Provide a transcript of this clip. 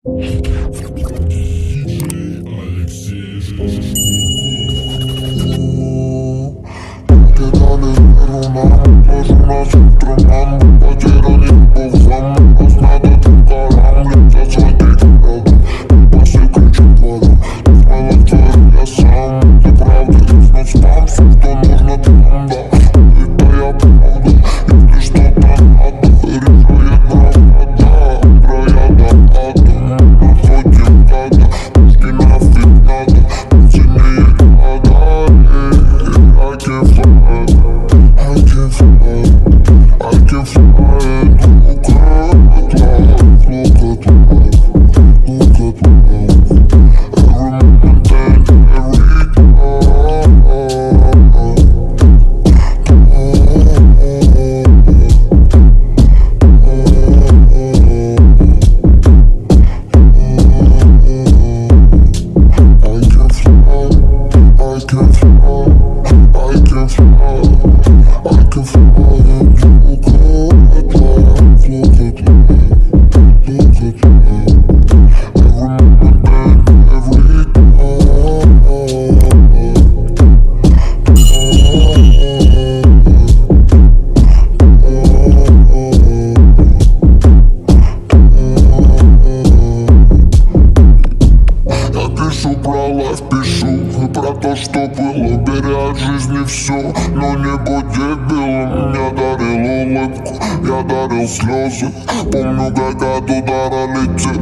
Кидали рунам, ложу на сутраман. Потеряли ползам, нас надо тукарам. Лица своих рядом, пасы ключи кладу. Смело твой я сам, ты правда но спам. Все, что нужно там, да, это я правда. Если что-то надо, решает правда. Трояда, атом, на сотен гада. Пушки нафиг надо, сильнее надо. I can fly, I can fly, I can fly. Look at life, look at life, look at life. Every moment and every time. I can fly, I can fly, I can fly, and look at life, look at life, look at life. Every moment and every Я пишу про лайф, пишу про то, что было. Бери от жизни все, но не будь дебилом. Я дарил улыбку, я дарил слезы. Помню, как от удара летит.